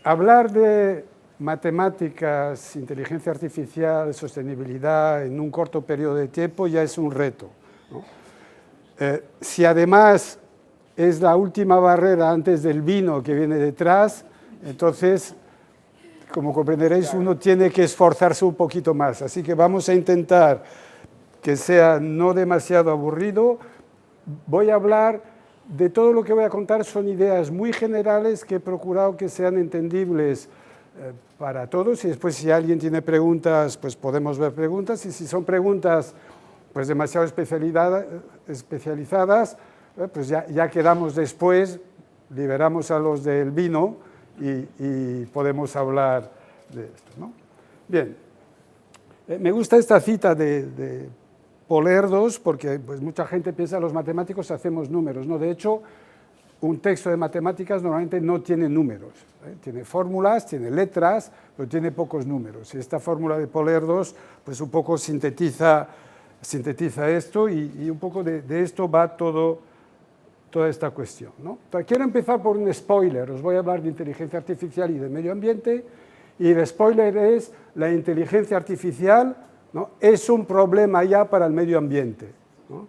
hablar de matemáticas, inteligencia artificial, sostenibilidad en un corto periodo de tiempo ya es un reto, ¿no? Si además es la última barrera antes del vino que viene detrás, entonces, como comprenderéis, uno tiene que esforzarse un poquito más. Así que vamos a intentar que sea no demasiado aburrido. Voy a hablar de todo lo que voy a contar, son ideas muy generales que he procurado que sean entendibles para todos, y después si alguien tiene preguntas, pues podemos ver preguntas, y si son preguntas pues demasiado especializadas, pues ya quedamos después, liberamos a los del vino y podemos hablar de esto, ¿no? Bien, me gusta esta cita de Polerdos, porque pues, mucha gente piensa que los matemáticos hacemos números, ¿no? De hecho, un texto de matemáticas normalmente no tiene números, ¿eh? Tiene fórmulas, tiene letras, pero tiene pocos números. Y esta fórmula de Polerdos pues un poco sintetiza esto, y un poco de esto va toda esta cuestión, ¿no? Entonces, quiero empezar por un spoiler. Os voy a hablar de inteligencia artificial y de medio ambiente, y el spoiler es la inteligencia artificial, ¿no? Es un problema ya para el medio ambiente, ¿no?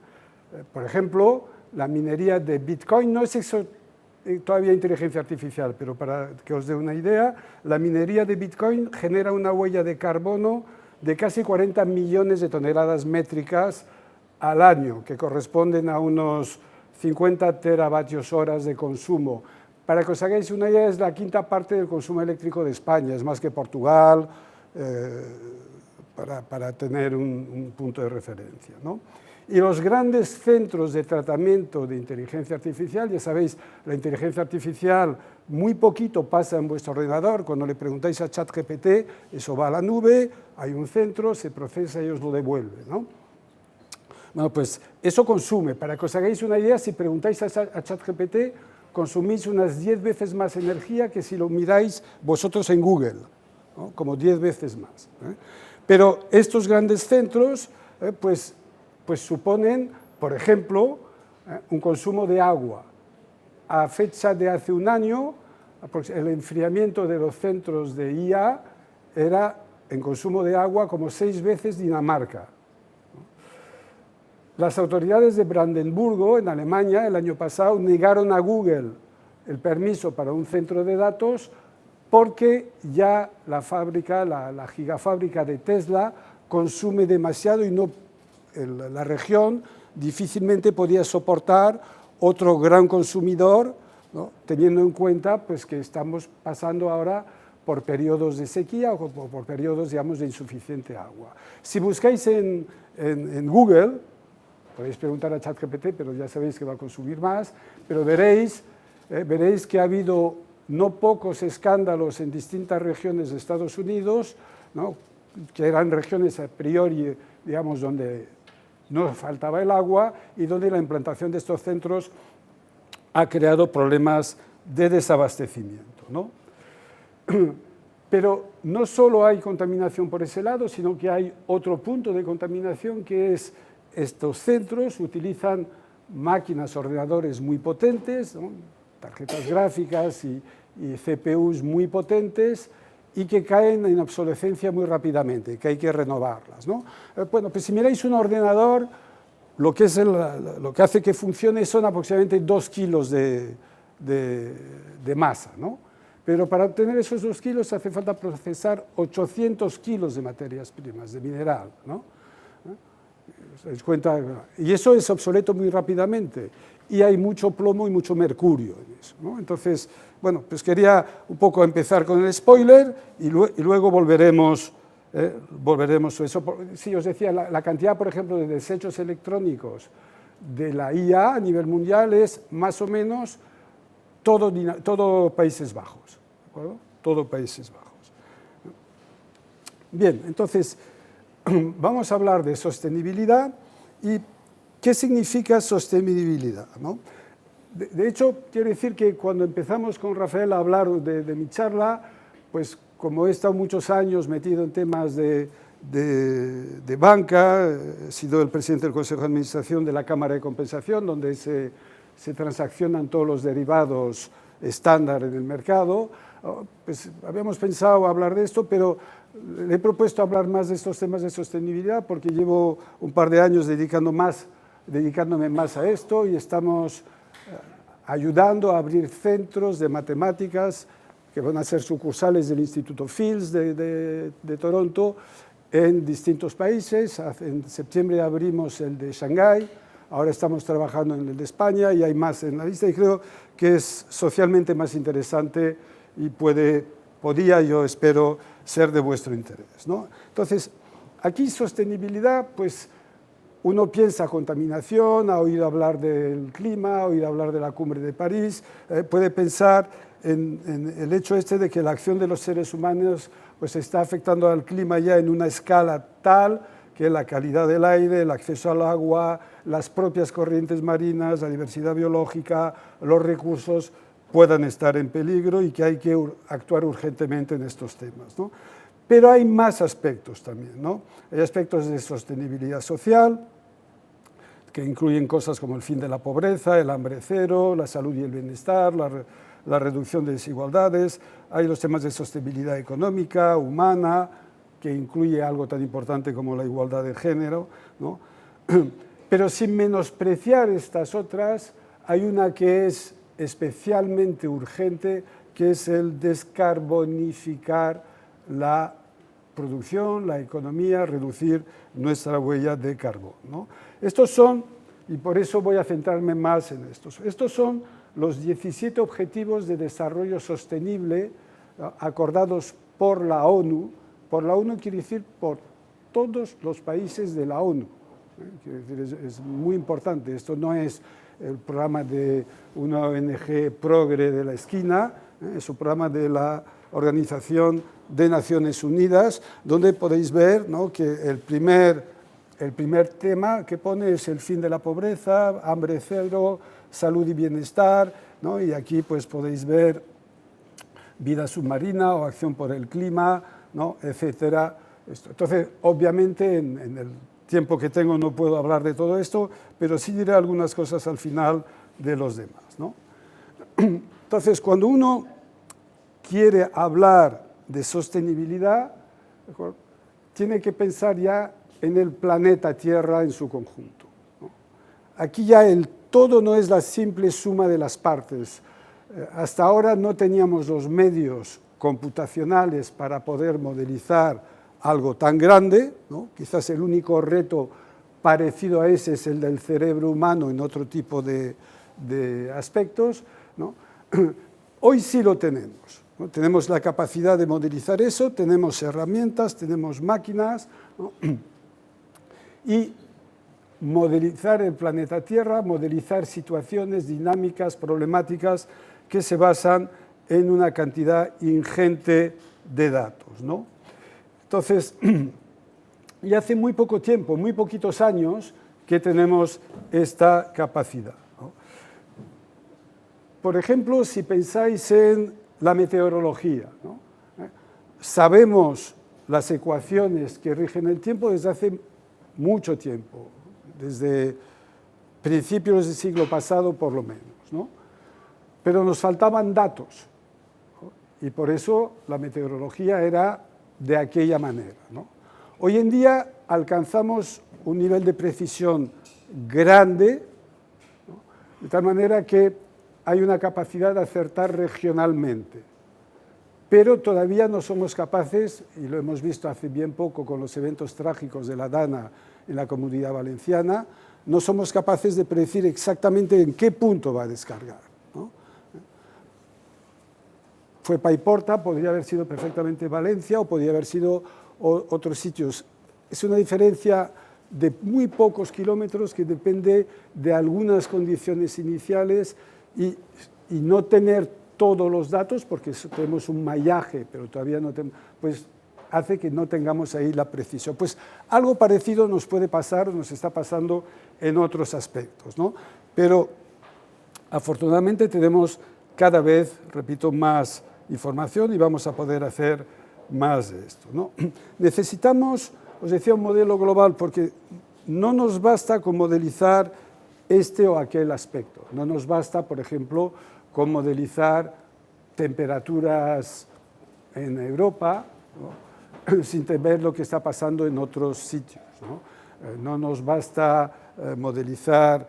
Por ejemplo, la minería de Bitcoin no es todavía inteligencia artificial, pero para que os dé una idea, la minería de Bitcoin genera una huella de carbono de casi 40 millones de toneladas métricas al año, que corresponden a unos 50 teravatios horas de consumo. Para que os hagáis una idea, es la quinta parte del consumo eléctrico de España, es más que Portugal, para tener un punto de referencia, ¿no? Y los grandes centros de tratamiento de inteligencia artificial, ya sabéis, la inteligencia artificial muy poquito pasa en vuestro ordenador. Cuando le preguntáis a ChatGPT, eso va a la nube, hay un centro, se procesa y os lo devuelve, ¿no? Bueno, pues eso consume. Para que os hagáis una idea, si preguntáis a ChatGPT, consumís unas 10 veces más energía que si lo miráis vosotros en Google, ¿no? Como 10 veces más, ¿eh? Pero estos grandes centros, pues suponen, por ejemplo, un consumo de agua. A fecha de hace un año, el enfriamiento de los centros de IA era en consumo de agua como 6 veces Dinamarca. Las autoridades de Brandenburgo, en Alemania, el año pasado, negaron a Google el permiso para un centro de datos porque ya la fábrica, la gigafábrica de Tesla, consume demasiado y la región difícilmente podía soportar otro gran consumidor, ¿no? Teniendo en cuenta pues, que estamos pasando ahora por periodos de sequía o por periodos, digamos, de insuficiente agua. Si buscáis en Google, podéis preguntar a ChatGPT, pero ya sabéis que va a consumir más, pero veréis que ha habido no pocos escándalos en distintas regiones de Estados Unidos, ¿no? Que eran regiones a priori, digamos, donde no faltaba el agua y donde la implantación de estos centros ha creado problemas de desabastecimiento, ¿no? Pero no solo hay contaminación por ese lado, sino que hay otro punto de contaminación, que es estos centros utilizan máquinas, ordenadores muy potentes, ¿no? Tarjetas gráficas y CPUs muy potentes, y que caen en obsolescencia muy rápidamente, que hay que renovarlas, ¿no? Bueno, pues si miráis un ordenador, lo que hace que funcione son aproximadamente 2 kilos de masa, ¿no? Pero para obtener esos 2 kilos hace falta procesar 800 kilos de materias primas, de mineral, ¿no? ¿Os dais cuenta? Y eso es obsoleto muy rápidamente, y hay mucho plomo y mucho mercurio en eso, ¿no? Entonces, bueno, pues quería un poco empezar con el spoiler y luego volveremos a eso. Sí, os decía, la cantidad, por ejemplo, de desechos electrónicos de la IA a nivel mundial es más o menos todo Países Bajos, ¿de acuerdo? Todo Países Bajos. Bien, entonces, vamos a hablar de sostenibilidad y qué significa sostenibilidad, ¿no? De hecho, quiero decir que cuando empezamos con Rafael a hablar de mi charla, pues como he estado muchos años metido en temas de banca, he sido el presidente del Consejo de Administración de la Cámara de Compensación, donde se transaccionan todos los derivados estándar en el mercado, pues habíamos pensado hablar de esto, pero le he propuesto hablar más de estos temas de sostenibilidad porque llevo un par de años dedicándome más a esto y estamos ayudando a abrir centros de matemáticas que van a ser sucursales del Instituto Fields de Toronto en distintos países. En septiembre abrimos el de Shanghái, ahora estamos trabajando en el de España y hay más en la lista y creo que es socialmente más interesante y podría, yo espero, ser de vuestro interés, ¿no? Entonces, aquí sostenibilidad, pues uno piensa contaminación, ha oído hablar del clima, ha oído hablar de la cumbre de París, puede pensar en el hecho de que la acción de los seres humanos pues está afectando al clima ya en una escala tal que la calidad del aire, el acceso al agua, las propias corrientes marinas, la diversidad biológica, los recursos puedan estar en peligro y que hay que actuar urgentemente en estos temas, ¿no? Pero hay más aspectos también, ¿no? Hay aspectos de sostenibilidad social, que incluyen cosas como el fin de la pobreza, el hambre cero, la salud y el bienestar, la reducción de desigualdades. Hay los temas de sostenibilidad económica, humana, que incluye algo tan importante como la igualdad de género, ¿no? Pero sin menospreciar estas otras, hay una que es especialmente urgente, que es el descarbonificar la producción, la economía, reducir nuestra huella de carbono, ¿no? Estos son, y por eso voy a centrarme más en estos son los 17 Objetivos de Desarrollo Sostenible acordados por la ONU. Por la ONU quiere decir por todos los países de la ONU. Quiere decir, es muy importante, esto no es el programa de una ONG progre de la esquina, es un programa de la Organización de Naciones Unidas, donde podéis ver, ¿no?, que el primer tema que pone es el fin de la pobreza, hambre cero, salud y bienestar, ¿no? Y aquí pues podéis ver vida submarina o acción por el clima, ¿no?, etcétera. Entonces, obviamente, en el tiempo que tengo no puedo hablar de todo esto, pero sí diré algunas cosas al final de los demás, ¿no? Entonces, cuando uno quiere hablar de sostenibilidad, ¿mejor?, tiene que pensar ya en el planeta Tierra en su conjunto, ¿no? Aquí ya el todo no es la simple suma de las partes. Hasta ahora no teníamos los medios computacionales para poder modelizar algo tan grande, ¿no? Quizás el único reto parecido a ese es el del cerebro humano en otro tipo de aspectos, ¿no? Hoy sí lo tenemos, ¿no? Tenemos la capacidad de modelizar eso, tenemos herramientas, tenemos máquinas, ¿no? Y modelizar el planeta Tierra, modelizar situaciones dinámicas, problemáticas que se basan en una cantidad ingente de datos, ¿no? Entonces, y hace muy poco tiempo, muy poquitos años, que tenemos esta capacidad, ¿no? Por ejemplo, si pensáis en la meteorología, ¿no? Sabemos las ecuaciones que rigen el tiempo desde hace mucho tiempo, desde principios del siglo pasado por lo menos, ¿no? Pero nos faltaban datos, ¿no? Y por eso la meteorología era de aquella manera, ¿no? Hoy en día alcanzamos un nivel de precisión grande, ¿no?, de tal manera que hay una capacidad de acertar regionalmente, pero todavía no somos capaces, y lo hemos visto hace bien poco con los eventos trágicos de la Dana en la Comunidad Valenciana, no somos capaces de predecir exactamente en qué punto va a descargar, ¿no? Fue Paiporta, podría haber sido perfectamente Valencia o podría haber sido otros sitios. Es una diferencia de muy pocos kilómetros que depende de algunas condiciones iniciales y no tener todos los datos, porque tenemos un mallaje, pero todavía no tenemos, pues hace que no tengamos ahí la precisión. Pues algo parecido nos puede pasar, nos está pasando en otros aspectos, ¿no? Pero afortunadamente tenemos cada vez, repito, más información y vamos a poder hacer más de esto, ¿no? Necesitamos, os decía, un modelo global porque no nos basta con modelizar este o aquel aspecto. No nos basta, por ejemplo, con modelizar temperaturas en Europa, ¿no? Sin ver lo que está pasando en otros sitios, ¿no? No nos basta modelizar,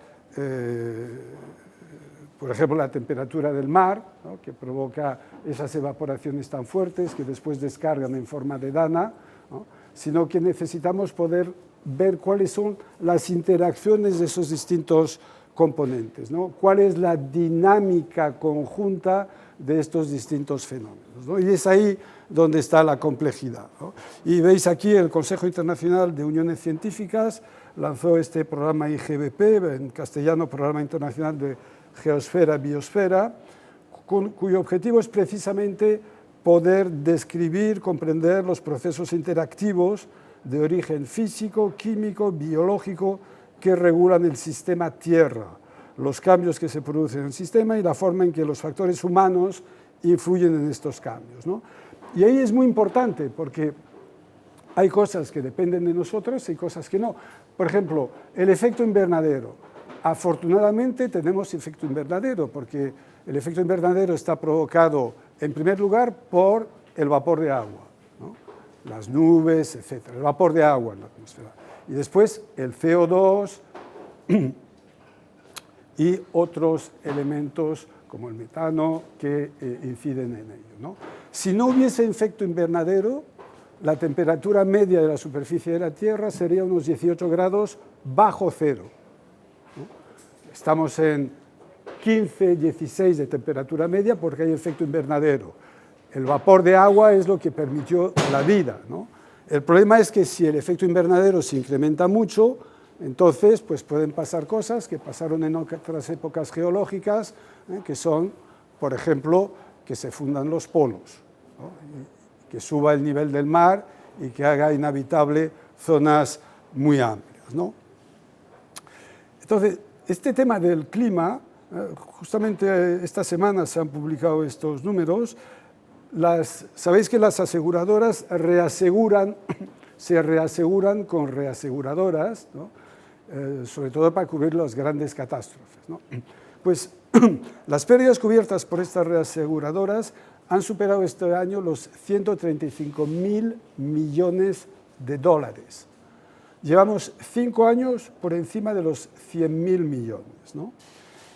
por ejemplo, la temperatura del mar, ¿no? Que provoca esas evaporaciones tan fuertes que después descargan en forma de dana, ¿no? Sino que necesitamos poder ver cuáles son las interacciones de esos distintos componentes, ¿no? Cuál es la dinámica conjunta de estos distintos fenómenos, ¿no? Y es ahí donde está la complejidad, ¿no? Y veis aquí el Consejo Internacional de Uniones Científicas lanzó este programa IGBP, en castellano Programa Internacional de Geosfera, Biosfera, cuyo objetivo es precisamente poder describir, comprender los procesos interactivos de origen físico, químico, biológico que regulan el sistema Tierra, los cambios que se producen en el sistema y la forma en que los factores humanos influyen en estos cambios, ¿no? Y ahí es muy importante porque hay cosas que dependen de nosotros y cosas que no. Por ejemplo, el efecto invernadero. Afortunadamente tenemos efecto invernadero porque el efecto invernadero está provocado en primer lugar por el vapor de agua, ¿no? Las nubes, etc. El vapor de agua en la atmósfera. Y después el CO2 y otros elementos como el metano que inciden en ello, ¿no? Si no hubiese efecto invernadero, la temperatura media de la superficie de la Tierra sería unos 18 grados bajo cero, ¿no? Estamos en 15, 16 de temperatura media porque hay efecto invernadero. El vapor de agua es lo que permitió la vida, ¿no? El problema es que si el efecto invernadero se incrementa mucho, entonces pues pueden pasar cosas que pasaron en otras épocas geológicas, que son, por ejemplo, que se fundan los polos, ¿no? Que suba el nivel del mar y que haga inhabitable zonas muy amplias, ¿no? Entonces, este tema del clima, justamente esta semana se han publicado estos números. Sabéis que las aseguradoras se reaseguran con reaseguradoras, ¿no? Sobre todo para cubrir las grandes catástrofes, ¿no? Pues las pérdidas cubiertas por estas reaseguradoras han superado este año los 135.000 millones de dólares. Llevamos 5 años por encima de los 100.000 millones, ¿no?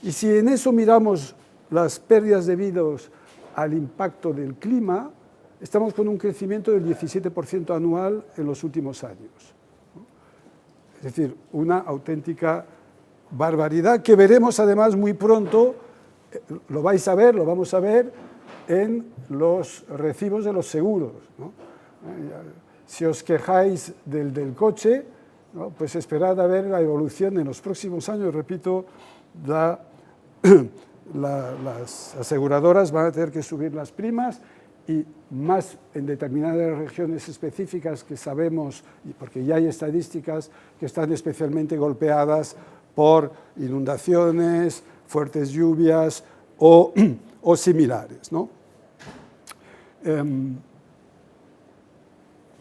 Y si en eso miramos las pérdidas debidas al impacto del clima, estamos con un crecimiento del 17% anual en los últimos años, ¿no? Es decir, una auténtica barbaridad que veremos además muy pronto, lo vais a ver, lo vamos a ver en los recibos de los seguros, ¿no? Si os quejáis del coche, ¿no? Pues esperad a ver la evolución en los próximos años. Repito, las aseguradoras van a tener que subir las primas y más en determinadas regiones específicas que sabemos, porque ya hay estadísticas que están especialmente golpeadas por inundaciones, fuertes lluvias o similares, ¿no?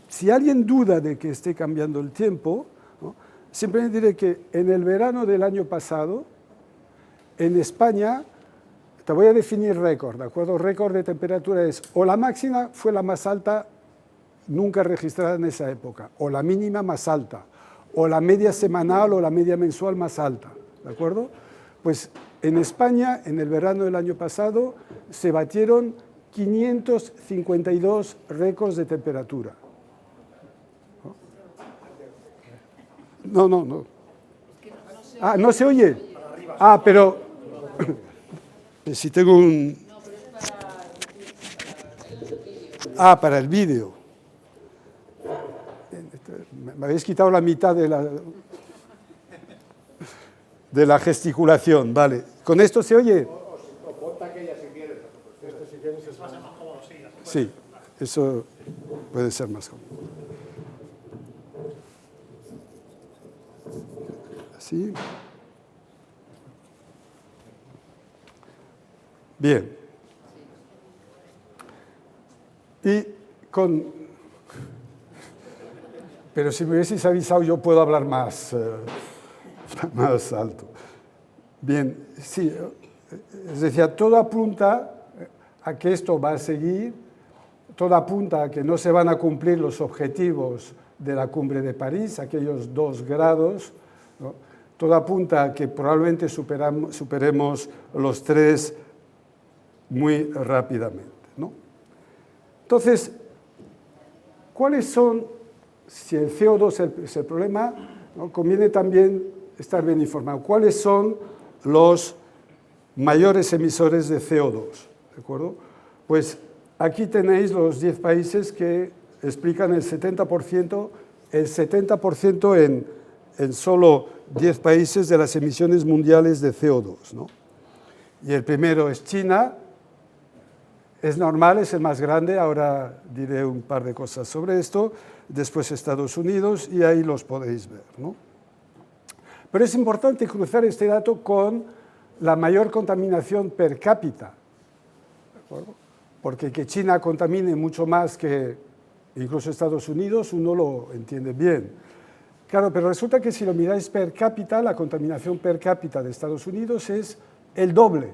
Si alguien duda de que esté cambiando el tiempo, ¿no? Simplemente diré que en el verano del año pasado, en España, te voy a definir récord, ¿de acuerdo? Récord de temperatura es o la máxima fue la más alta nunca registrada en esa época, o la mínima más alta, o la media semanal o la media mensual más alta, ¿de acuerdo? Pues en España, en el verano del año pasado, se batieron 552 récords de temperatura. No. Ah, ¿no se oye? Ah, pero si tengo un... Ah, para el vídeo. Me habéis quitado la mitad de la gesticulación, vale. ¿Con esto se oye? Sí, eso puede ser más cómodo. Así. Bien. Pero si me hubieseis avisado, yo puedo hablar más alto. Bien, sí, es decir, todo apunta a que esto va a seguir, todo apunta a que no se van a cumplir los objetivos de la cumbre de París, aquellos 2 grados, ¿no? Todo apunta a que probablemente superemos los 3 muy rápidamente, ¿no? Entonces, ¿cuáles son, si el CO2 es el problema, ¿no? Conviene también estar bien informado, cuáles son los mayores emisores de CO2, ¿de acuerdo? Pues aquí tenéis los 10 países que explican el 70% en solo 10 países de las emisiones mundiales de CO2, ¿no? Y el primero es China, es normal, es el más grande, ahora diré un par de cosas sobre esto, después Estados Unidos, y ahí los podéis ver, ¿no? Pero es importante cruzar este dato con la mayor contaminación per cápita, ¿de acuerdo? Porque que China contamine mucho más que incluso Estados Unidos, uno lo entiende bien. Claro, pero resulta que si lo miráis per cápita, la contaminación per cápita de Estados Unidos es el doble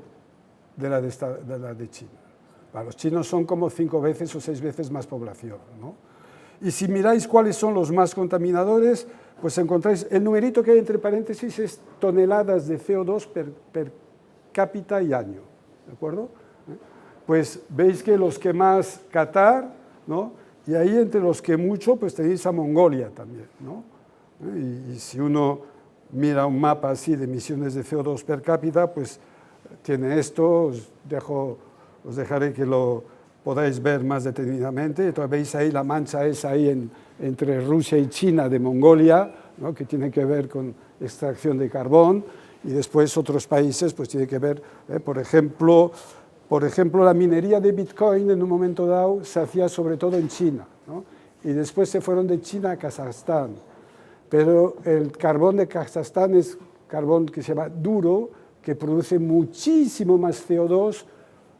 de la de China. Los chinos son como 5 veces o 6 veces más población, ¿no? Y si miráis cuáles son los más contaminadores, pues encontráis, el numerito que hay entre paréntesis es toneladas de CO2 per cápita y año, ¿de acuerdo? Pues veis que los que más, Qatar, ¿no? Y ahí entre los que mucho, pues tenéis a Mongolia también, ¿no? Y si uno mira un mapa así de emisiones de CO2 per cápita, pues tiene esto, os dejaré que lo podáis ver más detenidamente. Entonces veis ahí la mancha esa ahí entre Rusia y China de Mongolia, ¿no? Que tiene que ver con extracción de carbón, y después otros países pues tiene que ver, por ejemplo, la minería de Bitcoin en un momento dado se hacía sobre todo en China, ¿no? Y después se fueron de China a Kazajstán. Pero el carbón de Kazajstán es carbón que se llama duro, que produce muchísimo más CO2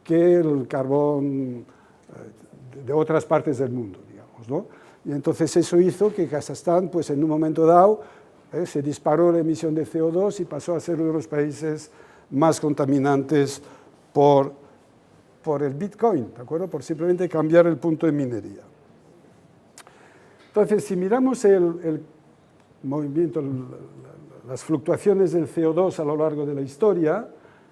que el carbón de otras partes del mundo, digamos, ¿no? Y entonces eso hizo que Kazajstán, pues en un momento dado, se disparó la emisión de CO2 y pasó a ser uno de los países más contaminantes por el Bitcoin, ¿de acuerdo? Por simplemente cambiar el punto de minería. Entonces, si miramos el movimiento, las fluctuaciones del CO2 a lo largo de la historia,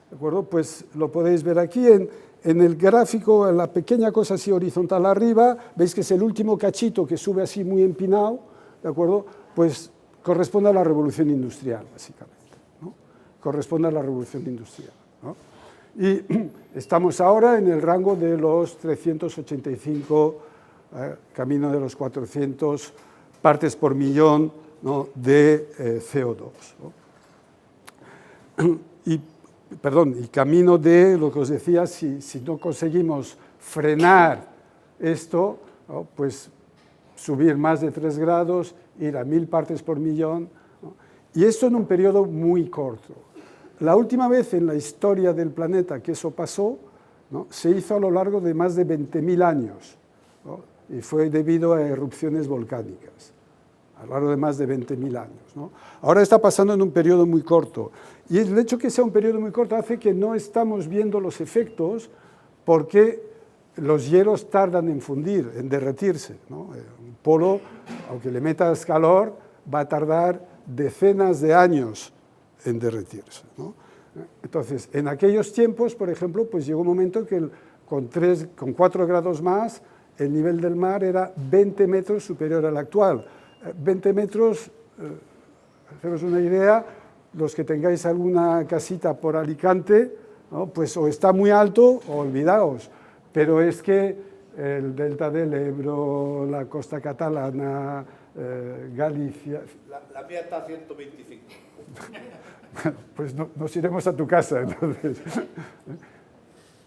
¿de acuerdo? Pues lo podéis ver aquí en el gráfico, en la pequeña cosa así horizontal arriba, veis que es el último cachito que sube así muy empinado, ¿de acuerdo? Pues corresponde a la revolución industrial, básicamente, ¿no? Corresponde a la revolución industrial, ¿no? Y estamos ahora en el rango de los 385, camino de los 400 partes por millón, ¿no? De CO2, ¿no? Y camino de, lo que os decía, si no conseguimos frenar esto, ¿no? Pues subir más de 3 grados, ir a 1000 partes por millón, ¿no? Y esto en un periodo muy corto. La última vez en la historia del planeta que eso pasó, ¿no? Se hizo a lo largo de más de 20.000 años, ¿no? Y fue debido a erupciones volcánicas, a lo largo de más de 20.000 años, ¿no? Ahora está pasando en un periodo muy corto, y el hecho que sea un periodo muy corto hace que no estamos viendo los efectos porque los hielos tardan en fundir, en derretirse, ¿no? Un polo, aunque le metas calor, va a tardar decenas de años en derretirse, ¿no? Entonces, en aquellos tiempos, por ejemplo, pues llegó un momento que con 4 grados más, el nivel del mar era 20 metros superior al actual. 20 metros, haceros una idea, los que tengáis alguna casita por Alicante, ¿no? Pues o está muy alto o olvidaos, pero es que el delta del Ebro, la costa catalana, Galicia... La mía está a 125. Pues nos iremos a tu casa, entonces.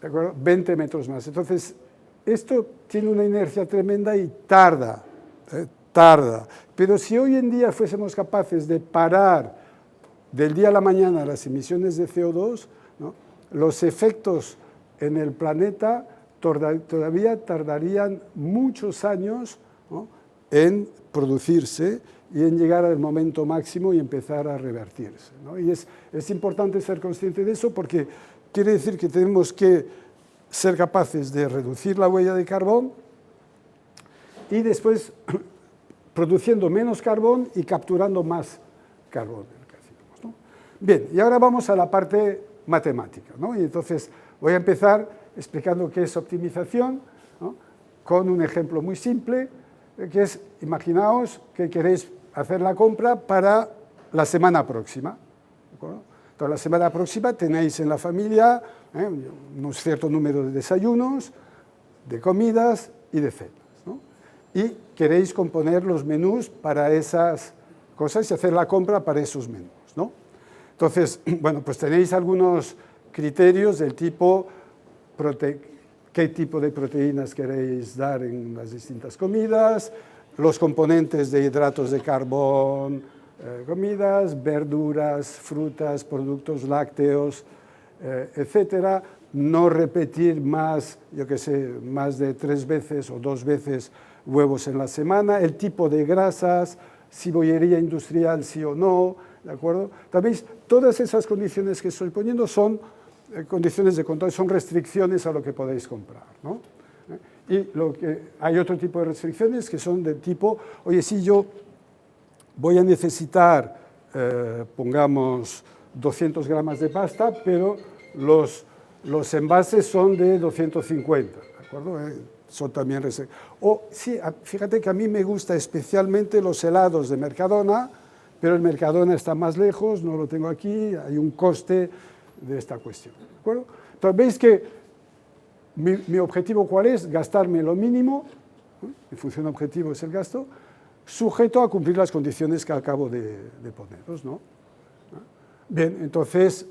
¿De acuerdo? 20 metros más. Entonces, esto tiene una inercia tremenda y tarda. Pero si hoy en día fuésemos capaces de parar del día a la mañana las emisiones de CO2, ¿no? Los efectos en el planeta todavía tardarían muchos años, ¿no? En producirse y en llegar al momento máximo y empezar a revertirse, ¿no? Y es importante ser consciente de eso porque quiere decir que tenemos que ser capaces de reducir la huella de carbón y después produciendo menos carbón y capturando más carbón. ¿No? Bien, y ahora vamos a la parte matemática, ¿no? Y entonces voy a empezar explicando qué es optimización, ¿no? Con un ejemplo muy simple, que es, imaginaos que queréis hacer la compra para la semana próxima. ¿De acuerdo? Entonces, la semana próxima tenéis en la familia un cierto número de desayunos, de comidas y de cenas, ¿no? Y queréis componer los menús para esas cosas y hacer la compra para esos menús, ¿no? Entonces, bueno, pues tenéis algunos criterios del tipo qué tipo de proteínas queréis dar en las distintas comidas, los componentes de hidratos de carbón, comidas, verduras, frutas, productos lácteos, etcétera. No repetir más, yo qué sé, más de 3 veces o 2 veces huevos en la semana, el tipo de grasas, si bollería industrial sí o no, ¿de acuerdo? ¿Sabéis? Todas esas condiciones que estoy poniendo son condiciones de control, son restricciones a lo que podéis comprar, ¿no? Y hay otro tipo de restricciones que son del tipo, oye, si yo voy a necesitar, pongamos, 200 gramos de pasta, pero los envases son de 250, ¿de acuerdo? Son también restricciones. O sí, fíjate que a mí me gusta especialmente los helados de Mercadona, pero el Mercadona está más lejos, no lo tengo aquí, hay un coste de esta cuestión, ¿de acuerdo? Entonces, veis que mi objetivo, ¿cuál es? Gastarme lo mínimo, mi función objetivo es el gasto, sujeto a cumplir las condiciones que acabo de poneros, ¿no? Bien, entonces,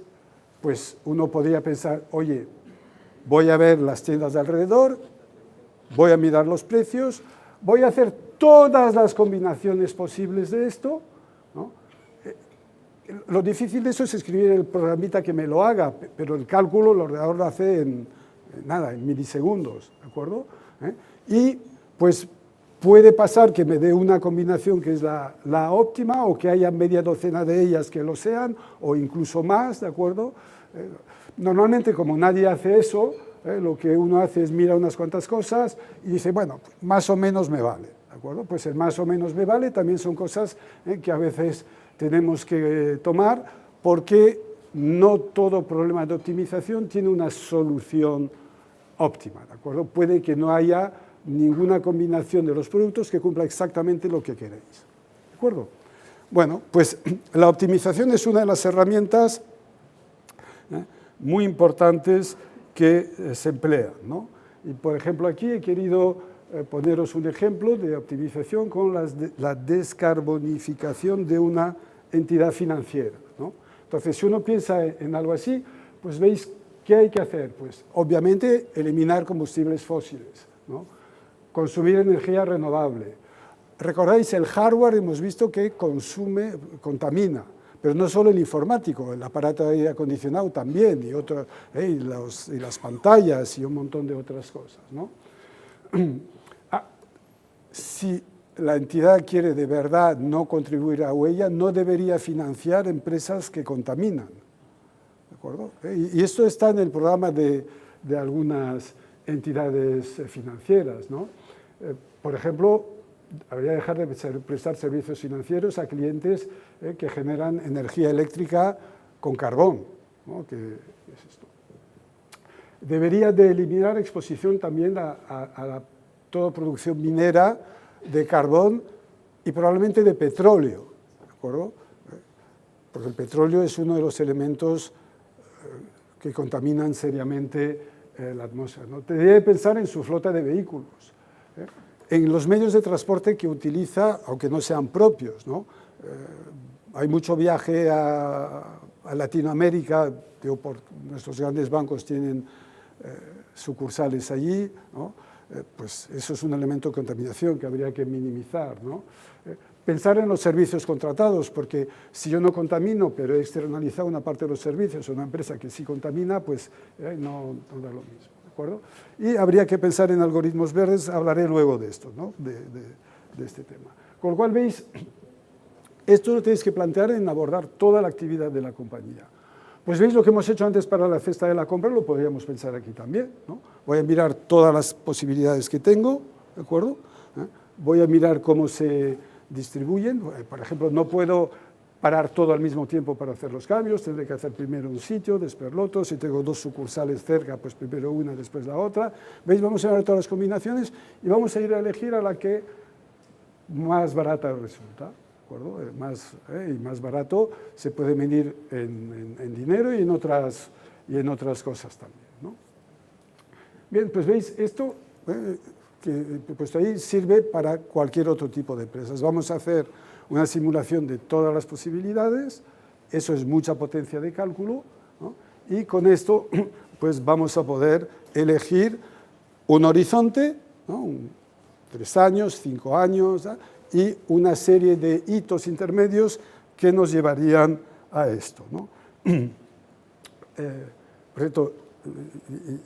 pues uno podría pensar, oye, voy a ver las tiendas de alrededor, voy a mirar los precios, voy a hacer todas las combinaciones posibles de esto, ¿no? Lo difícil de eso es escribir el programita que me lo haga, pero el cálculo el ordenador lo hace en milisegundos, ¿de acuerdo? Y pues puede pasar que me dé una combinación que es la óptima o que haya media docena de ellas que lo sean o incluso más, ¿de acuerdo? Normalmente, como nadie hace eso, lo que uno hace es mira unas cuantas cosas y dice, bueno, más o menos me vale, ¿de acuerdo? Pues el más o menos me vale también son cosas que a veces tenemos que tomar porque no todo problema de optimización tiene una solución óptima, ¿de acuerdo? Puede que no haya ninguna combinación de los productos que cumpla exactamente lo que queréis, ¿de acuerdo? Bueno, pues la optimización es una de las herramientas muy importantes que se emplean, ¿no? Y por ejemplo aquí he querido poneros un ejemplo de optimización con la descarbonificación de una entidad financiera, ¿no? Entonces, si uno piensa en algo así, pues veis qué hay que hacer. Pues obviamente eliminar combustibles fósiles, ¿no? Consumir energía renovable. Recordáis, el hardware hemos visto que contamina, pero no solo el informático, el aparato de aire acondicionado también, y las pantallas y un montón de otras cosas, ¿no? Si la entidad quiere de verdad no contribuir a huella, no debería financiar empresas que contaminan, ¿de acuerdo? Y esto está en el programa de algunas entidades financieras, ¿no? Por ejemplo, habría que dejar de prestar servicios financieros a clientes que generan energía eléctrica con carbón, ¿no? ¿Qué es esto? Debería de eliminar exposición también a toda producción minera de carbón y probablemente de petróleo, ¿de acuerdo? Porque el petróleo es uno de los elementos que contaminan seriamente la atmósfera, ¿no? Debería de pensar en su flota de vehículos, en los medios de transporte que utiliza, aunque no sean propios, ¿no? Hay mucho viaje a Latinoamérica, nuestros grandes bancos tienen sucursales allí, ¿no? Pues eso es un elemento de contaminación que habría que minimizar, ¿no? Pensar en los servicios contratados, porque si yo no contamino, pero he externalizado una parte de los servicios a una empresa que sí contamina, pues no da lo mismo, ¿de acuerdo? Y habría que pensar en algoritmos verdes, hablaré luego de esto, ¿no? de este tema. Con lo cual, veis, esto lo tenéis que plantear en abordar toda la actividad de la compañía. Pues veis lo que hemos hecho antes para la cesta de la compra, lo podríamos pensar aquí también, ¿no? Voy a mirar todas las posibilidades que tengo, ¿de acuerdo? Voy a mirar cómo se distribuyen. Por ejemplo, no puedo parar todo al mismo tiempo para hacer los cambios, tendré que hacer primero un sitio, después el otro. Si tengo dos sucursales cerca, pues primero una, después la otra. ¿Veis? Vamos a ver todas las combinaciones y vamos a ir a elegir a la que más barata resulta. ¿De acuerdo? Y más barato se puede medir en dinero y en otras cosas también, ¿no? Bien, pues veis, esto que he puesto ahí sirve para cualquier otro tipo de empresas. Vamos a hacer una simulación de todas las posibilidades, eso es mucha potencia de cálculo, ¿no? Y con esto pues vamos a poder elegir un horizonte, ¿no? 3 años, 5 años, ¿no? Y una serie de hitos intermedios que nos llevarían a esto, ¿no? Por cierto,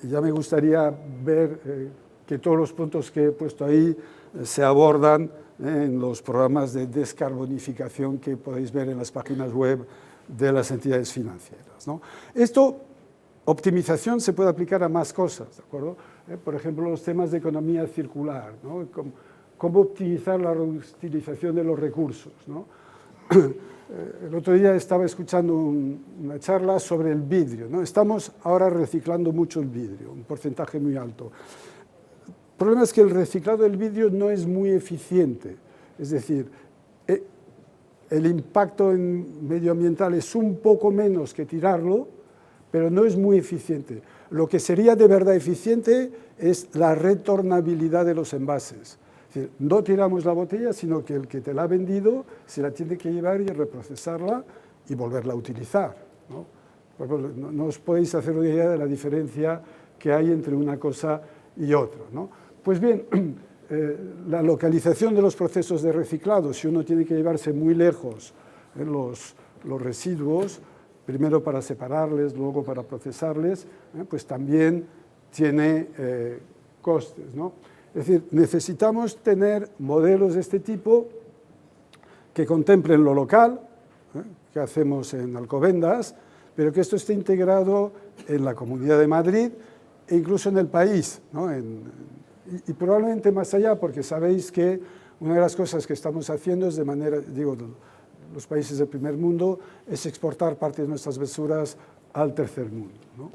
ya me gustaría ver que todos los puntos que he puesto ahí se abordan en los programas de descarbonificación que podéis ver en las páginas web de las entidades financieras, ¿no? Esto, optimización, se puede aplicar a más cosas, ¿de acuerdo? Por ejemplo, los temas de economía circular, ¿no? Cómo optimizar la reutilización de los recursos, ¿no? El otro día estaba escuchando una charla sobre el vidrio, ¿no? Estamos ahora reciclando mucho el vidrio, un porcentaje muy alto. El problema es que el reciclado del vidrio no es muy eficiente, es decir, el impacto medioambiental es un poco menos que tirarlo, pero no es muy eficiente. Lo que sería de verdad eficiente es la retornabilidad de los envases. Es decir, no tiramos la botella, sino que el que te la ha vendido se la tiene que llevar y reprocesarla y volverla a utilizar, ¿no? No os podéis hacer una idea de la diferencia que hay entre una cosa y otra, ¿no? Pues bien, la localización de los procesos de reciclado, si uno tiene que llevarse muy lejos los residuos, primero para separarles, luego para procesarles, pues también tiene costes, ¿no? Es decir, necesitamos tener modelos de este tipo que contemplen lo local, que hacemos en Alcobendas, pero que esto esté integrado en la Comunidad de Madrid e incluso en el país, ¿no? Y probablemente más allá, porque sabéis que una de las cosas que estamos haciendo es los países del primer mundo, es exportar parte de nuestras basuras al tercer mundo, ¿no?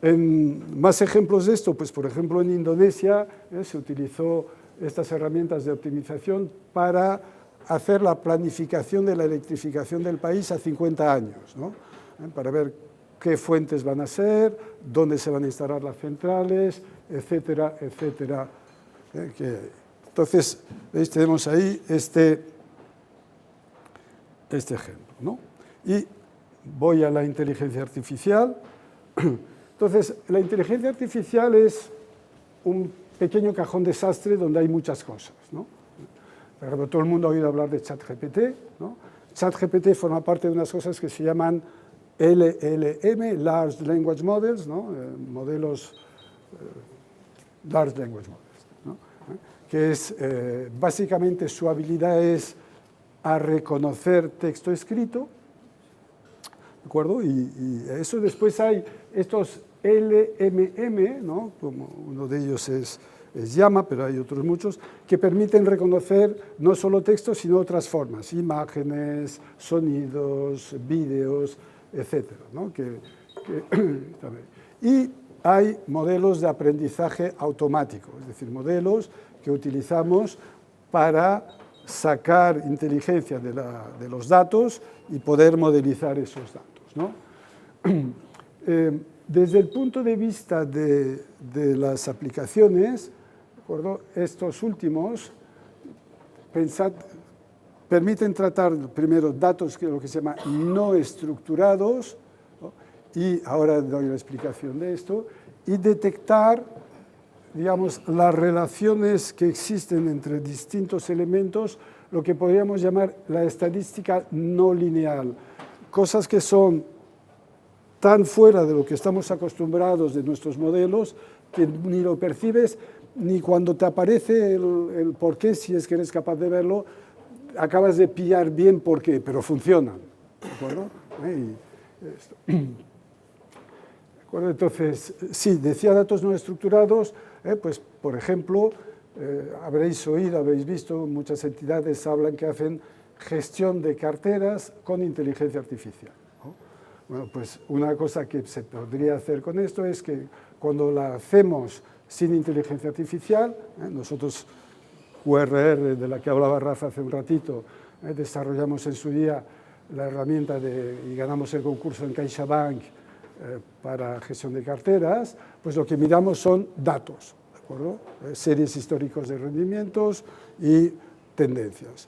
En más ejemplos de esto, pues por ejemplo en Indonesia se utilizó estas herramientas de optimización para hacer la planificación de la electrificación del país a 50 años, ¿no? Para ver qué fuentes van a ser, dónde se van a instalar las centrales, etcétera, etcétera. Entonces, ¿veis? Tenemos ahí este ejemplo, ¿no? Y voy a la inteligencia artificial. Entonces, la inteligencia artificial es un pequeño cajón desastre donde hay muchas cosas, ¿no? Por ejemplo, todo el mundo ha oído hablar de ChatGPT, ¿no? ChatGPT forma parte de unas cosas que se llaman LLM, Large Language Models, ¿no? Modelos Large Language Models, ¿no? Que es, básicamente su habilidad es a reconocer texto escrito, ¿de acuerdo? Y eso después hay estos LMM, ¿no? Como uno de ellos es Llama, pero hay otros muchos, que permiten reconocer no solo texto, sino otras formas, imágenes, sonidos, vídeos, etcétera, ¿no? Y hay modelos de aprendizaje automático, es decir, modelos que utilizamos para sacar inteligencia de los datos y poder modelizar esos datos, ¿no? Desde el punto de vista de las aplicaciones, ¿de acuerdo? Estos últimos permiten tratar primero datos, que es lo que se llama no estructurados, ¿no? Y ahora doy la explicación de esto, y detectar, digamos, las relaciones que existen entre distintos elementos, lo que podríamos llamar la estadística no lineal, cosas que son tan fuera de lo que estamos acostumbrados de nuestros modelos que ni lo percibes, ni cuando te aparece el por qué, si es que eres capaz de verlo, acabas de pillar bien por qué, pero funcionan, ¿de acuerdo? esto. ¿De acuerdo? Entonces, sí, decía datos no estructurados, pues, por ejemplo, habréis oído, habréis visto, muchas entidades hablan que hacen gestión de carteras con inteligencia artificial, ¿no? Bueno, pues una cosa que se podría hacer con esto es que cuando la hacemos sin inteligencia artificial, nosotros, URR, de la que hablaba Rafa hace un ratito, desarrollamos en su día la herramienta y ganamos el concurso en CaixaBank para gestión de carteras, pues lo que miramos son datos, ¿de acuerdo? Series históricos de rendimientos y tendencias.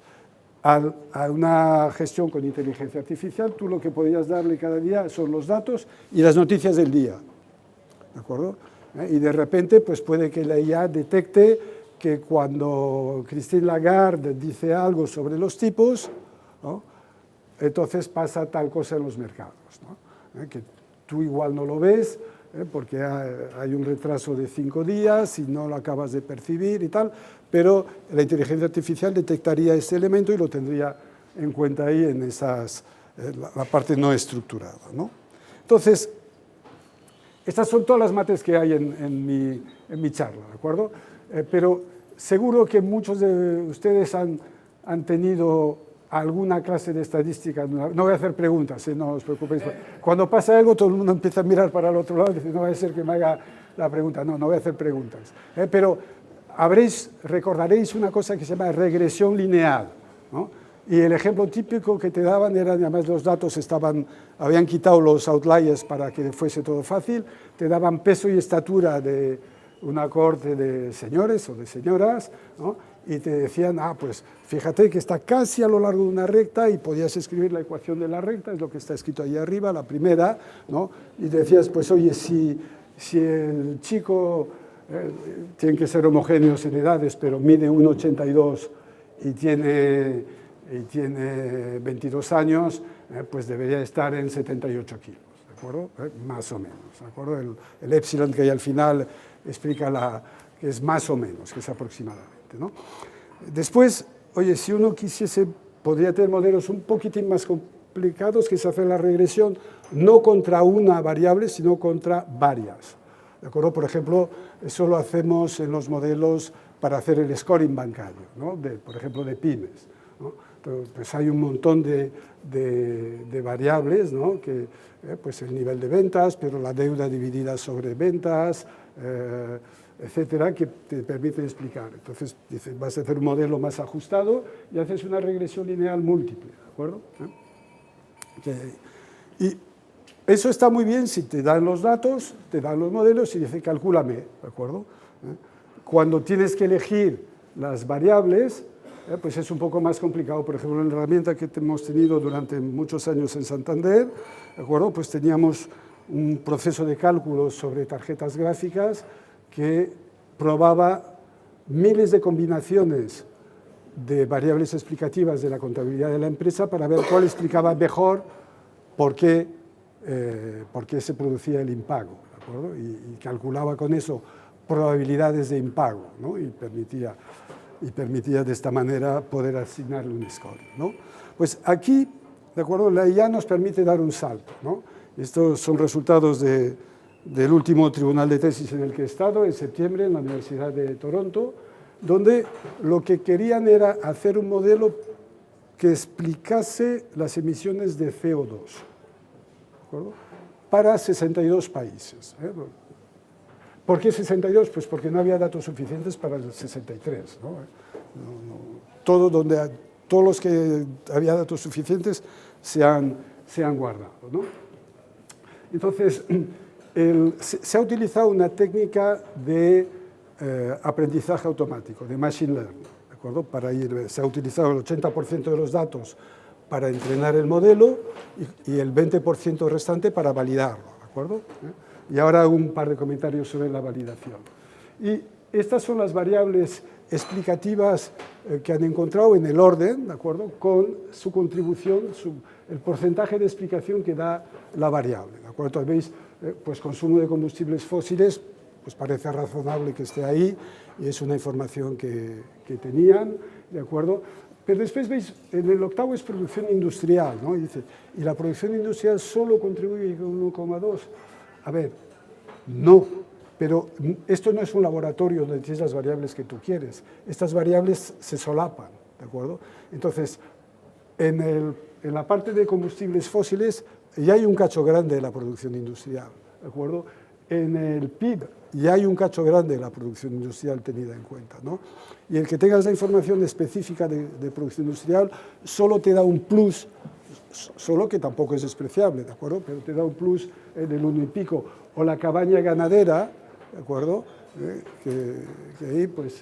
A una gestión con inteligencia artificial, tú lo que podías darle cada día son los datos y las noticias del día, ¿de acuerdo? Y de repente, pues puede que la IA detecte que cuando Christine Lagarde dice algo sobre los tipos, ¿no?, entonces pasa tal cosa en los mercados, ¿no? Que tú igual no lo ves, porque hay un retraso de 5 días y no lo acabas de percibir y tal, pero la inteligencia artificial detectaría ese elemento y lo tendría en cuenta ahí en la parte no estructurada, ¿no? Entonces, estas son todas las mates que hay en mi charla, ¿de acuerdo? Pero seguro que muchos de ustedes han tenido alguna clase de estadística. No voy a hacer preguntas, no os preocupéis. Cuando pasa algo, todo el mundo empieza a mirar para el otro lado y dice, no va a ser que me haga la pregunta. No voy a hacer preguntas. Pero recordaréis una cosa que se llama regresión lineal, ¿no? Y el ejemplo típico que te daban era, además los datos habían quitado los outliers para que fuese todo fácil, te daban peso y estatura de una corte de señores o de señoras, ¿no? Y te decían, pues fíjate que está casi a lo largo de una recta y podías escribir la ecuación de la recta, es lo que está escrito ahí arriba, la primera, ¿no? Y decías, pues oye, si el chico, tienen que ser homogéneos en edades, pero mide 1,82 y tiene 22 años, pues debería estar en 78 kilos, ¿de acuerdo? Más o menos, ¿de acuerdo? El epsilon que hay al final explica que es más o menos, que es aproximadamente, ¿no? Después, oye, si uno quisiese, podría tener modelos un poquitín más complicados, que se hace la regresión no contra una variable, sino contra varias, ¿de acuerdo? Por ejemplo, eso lo hacemos en los modelos para hacer el scoring bancario, ¿no? Por ejemplo, de pymes, ¿no? Pues hay un montón de variables, ¿no? Que, pues el nivel de ventas, pero la deuda dividida sobre ventas, etcétera, que te permiten explicar. Entonces, dices, vas a hacer un modelo más ajustado y haces una regresión lineal múltiple, ¿de acuerdo? Y eso está muy bien si te dan los datos, te dan los modelos y dice, calcúlame, ¿de acuerdo? Cuando tienes que elegir las variables, pues es un poco más complicado. Por ejemplo, en la herramienta que hemos tenido durante muchos años en Santander, ¿de acuerdo? Pues teníamos un proceso de cálculo sobre tarjetas gráficas que probaba miles de combinaciones de variables explicativas de la contabilidad de la empresa para ver cuál explicaba mejor por qué se producía el impago, ¿de acuerdo? Y calculaba con eso probabilidades de impago, ¿no? Y permitía de esta manera poder asignarle un score, ¿no? Pues aquí, ¿de acuerdo?, la IA nos permite dar un salto, ¿no? Estos son resultados del último tribunal de tesis en el que he estado, en septiembre, en la Universidad de Toronto, donde lo que querían era hacer un modelo que explicase las emisiones de CO2, ¿de acuerdo?, para 62 países. ¿Por qué 62? Pues porque no había datos suficientes para el 63, ¿no? Todos los que había datos suficientes se han guardado, ¿no? Entonces, se ha utilizado una técnica de aprendizaje automático, de machine learning, ¿de acuerdo? Se ha utilizado el 80% de los datos para entrenar el modelo y el 20% restante para validarlo, ¿de acuerdo? Y ahora un par de comentarios sobre la validación. Y estas son las variables explicativas que han encontrado en el orden, ¿de acuerdo?, con su contribución, el porcentaje de explicación que da la variable, ¿de acuerdo? Entonces veis, pues consumo de combustibles fósiles, pues parece razonable que esté ahí y es una información que tenían, ¿de acuerdo? Pero después veis, en el octavo es producción industrial, ¿no? Y dice, ¿y la producción industrial solo contribuye con 1,2? A ver, no, pero esto no es un laboratorio donde tienes las variables que tú quieres. Estas variables se solapan, ¿de acuerdo? Entonces, en la parte de combustibles fósiles ya hay un cacho grande de la producción industrial, ¿de acuerdo? En el PIB ya hay un cacho grande de la producción industrial tenida en cuenta, ¿no? Y el que tengas la información específica de producción industrial solo te da un plus, solo que tampoco es despreciable, ¿de acuerdo? Pero te da un plus en el 1 y pico. O la cabaña ganadera, ¿de acuerdo? Que ahí pues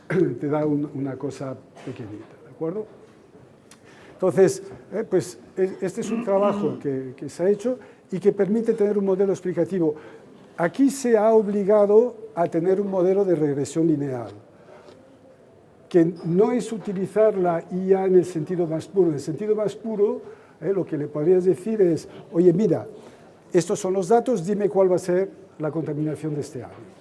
te da una cosa pequeñita, ¿de acuerdo? Entonces, pues este es un trabajo que se ha hecho y que permite tener un modelo explicativo. Aquí se ha obligado a tener un modelo de regresión lineal, que no es utilizar la IA en el sentido más puro. En el sentido más puro, lo que le podrías decir es, oye, mira, estos son los datos, dime cuál va a ser la contaminación de este año.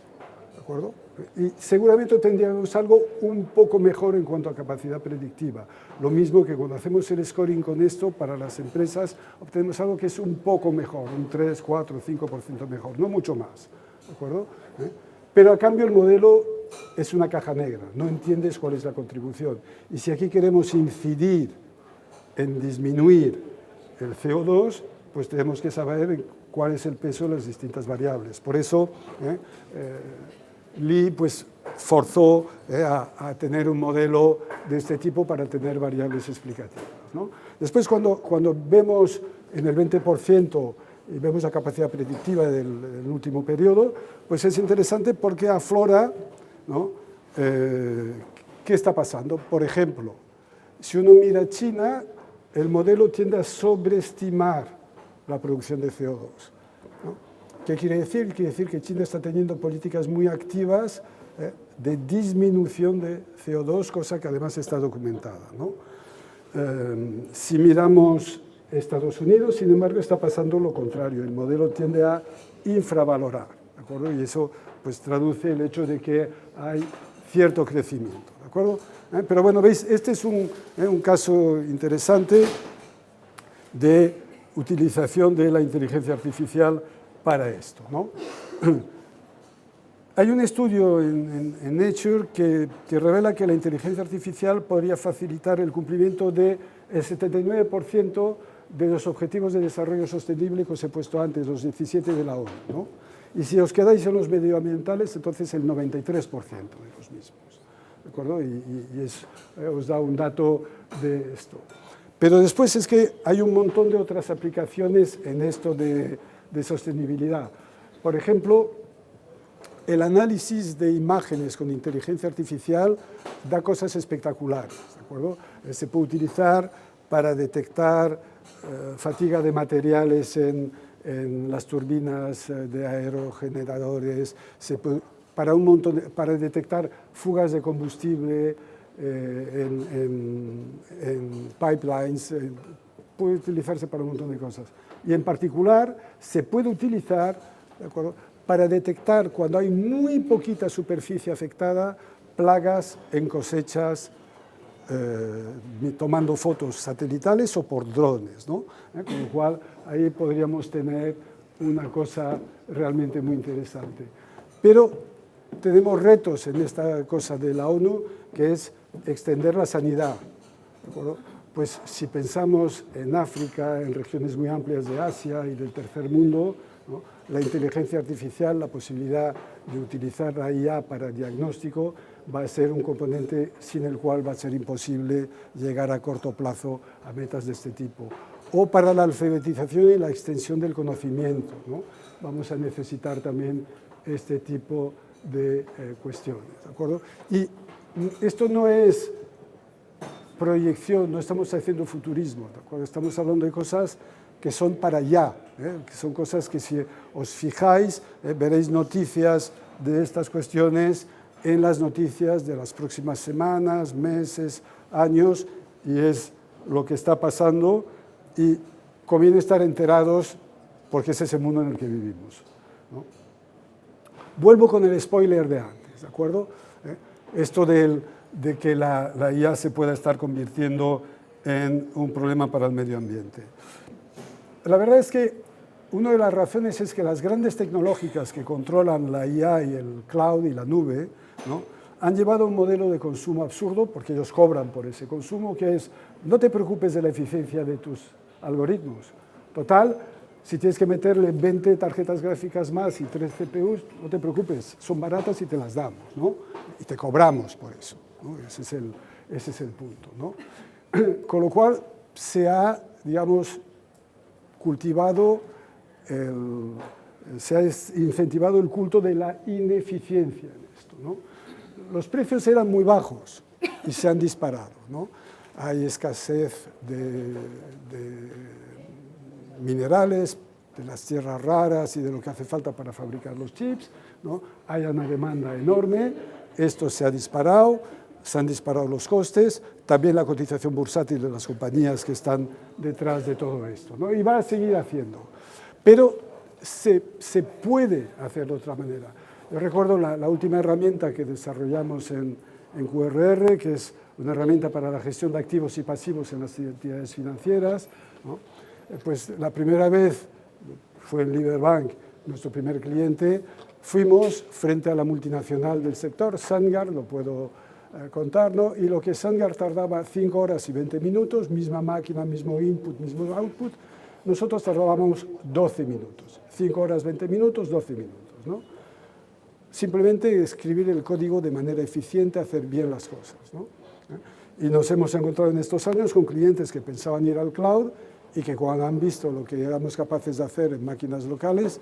¿De acuerdo? Y seguramente tendríamos algo un poco mejor en cuanto a capacidad predictiva. Lo mismo que cuando hacemos el scoring con esto, para las empresas obtenemos algo que es un poco mejor, un 3, 4, 5% mejor, no mucho más. ¿De acuerdo? Pero a cambio el modelo es una caja negra, no entiendes cuál es la contribución. Y si aquí queremos incidir en disminuir el CO2, pues tenemos que saber cuál es el peso de las distintas variables. Por eso Lee pues, forzó a tener un modelo de este tipo para tener variables explicativas, ¿no? Después, cuando vemos en el 20% y vemos la capacidad predictiva del último periodo, pues es interesante porque aflora, ¿no? ¿Qué está pasando? Por ejemplo, si uno mira China, el modelo tiende a sobreestimar la producción de CO2. ¿No? ¿Qué quiere decir? Quiere decir que China está teniendo políticas muy activas de disminución de CO2, cosa que además está documentada, ¿no? Si miramos Estados Unidos, sin embargo, está pasando lo contrario. El modelo tiende a infravalorar, ¿de acuerdo? Y eso pues, traduce el hecho de que hay cierto crecimiento, ¿de acuerdo? Pero bueno, veis, este es un caso interesante de utilización de la inteligencia artificial para esto, ¿no? Hay un estudio en Nature que revela que la inteligencia artificial podría facilitar el cumplimiento del 79% de los objetivos de desarrollo sostenible que os he puesto antes, los 17 de la ONU, ¿no? Y si os quedáis en los medioambientales, entonces el 93% de los mismos, ¿de acuerdo? Y os da un dato de esto. Pero después es que hay un montón de otras aplicaciones en esto de sostenibilidad. Por ejemplo, el análisis de imágenes con inteligencia artificial da cosas espectaculares, ¿de acuerdo? Se puede utilizar para detectar fatiga de materiales en las turbinas de aerogeneradores, para detectar fugas de combustible en pipelines, puede utilizarse para un montón de cosas. Y en particular se puede utilizar, ¿de acuerdo?, para detectar cuando hay muy poquita superficie afectada, plagas en cosechas, tomando fotos satelitales o por drones, ¿no? Con lo cual ahí podríamos tener una cosa realmente muy interesante. Pero tenemos retos en esta cosa de la ONU, que es extender la sanidad, ¿de acuerdo? Pues si pensamos en África, en regiones muy amplias de Asia y del tercer mundo, ¿no?, la inteligencia artificial, la posibilidad de utilizar la IA para diagnóstico va a ser un componente sin el cual va a ser imposible llegar a corto plazo a metas de este tipo. O para la alfabetización y la extensión del conocimiento, ¿no? Vamos a necesitar también este tipo de cuestiones, ¿de acuerdo? Y esto no es proyección, no estamos haciendo futurismo, ¿de acuerdo? Estamos hablando de cosas que son para allá, que son cosas que si os fijáis, veréis noticias de estas cuestiones en las noticias de las próximas semanas, meses, años, y es lo que está pasando y conviene estar enterados porque es ese mundo en el que vivimos, ¿no? Vuelvo con el spoiler de antes, ¿de acuerdo? Esto del de que la IA se pueda estar convirtiendo en un problema para el medio ambiente. La verdad es que una de las razones es que las grandes tecnológicas que controlan la IA y el cloud y la nube, ¿no?, han llevado un modelo de consumo absurdo, porque ellos cobran por ese consumo, que es: no te preocupes de la eficiencia de tus algoritmos. Total, si tienes que meterle 20 tarjetas gráficas más y 3 CPUs, no te preocupes, son baratas y te las damos, ¿no? Y te cobramos por eso, ¿no? Ese es el punto, ¿no? Con lo cual se ha, digamos, cultivado, se ha incentivado el culto de la ineficiencia en esto, ¿no? Los precios eran muy bajos y se han disparado, ¿no? Hay escasez de minerales, de las tierras raras y de lo que hace falta para fabricar los chips, ¿no? Hay una demanda enorme, esto se ha disparado, se han disparado los costes, también la cotización bursátil de las compañías que están detrás de todo esto, ¿no? Y va a seguir haciendo. Pero se puede hacer de otra manera. Yo recuerdo la última herramienta que desarrollamos en QRR, que es una herramienta para la gestión de activos y pasivos en las entidades financieras, ¿no? Pues la primera vez fue en Liberbank, nuestro primer cliente. Fuimos frente a la multinacional del sector, Sunguard, lo puedo contar, ¿no? Y lo que Sunguard tardaba 5 horas y 20 minutos, misma máquina, mismo input, mismo output, nosotros tardábamos 12 minutos. 5 horas, 20 minutos, 12 minutos, ¿no? Simplemente escribir el código de manera eficiente, hacer bien las cosas, ¿no? Y nos hemos encontrado en estos años con clientes que pensaban ir al cloud y que cuando han visto lo que éramos capaces de hacer en máquinas locales,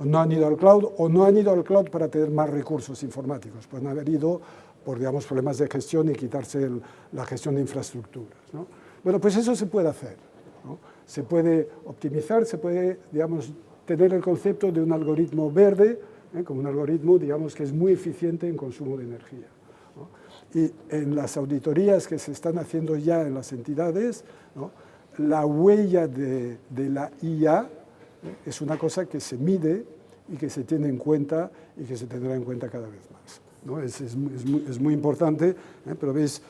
no han ido al cloud o no han ido al cloud para tener más recursos informáticos, pueden haber ido por, digamos, problemas de gestión y quitarse la gestión de infraestructuras, ¿no? Bueno, pues eso se puede hacer, ¿no? Se puede optimizar, se puede, digamos, tener el concepto de un algoritmo verde, como un algoritmo, digamos, que es muy eficiente en consumo de energía, ¿no? Y en las auditorías que se están haciendo ya en las entidades, ¿no?, la huella de la IA es una cosa que se mide y que se tiene en cuenta y que se tendrá en cuenta cada vez más, ¿no? Es muy importante, pero veis,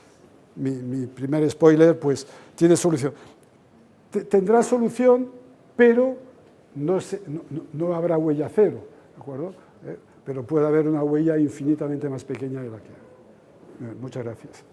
mi primer spoiler, pues tiene solución. Tendrá solución, pero no habrá huella cero, ¿de acuerdo? Pero puede haber una huella infinitamente más pequeña de la que hay. Muchas gracias.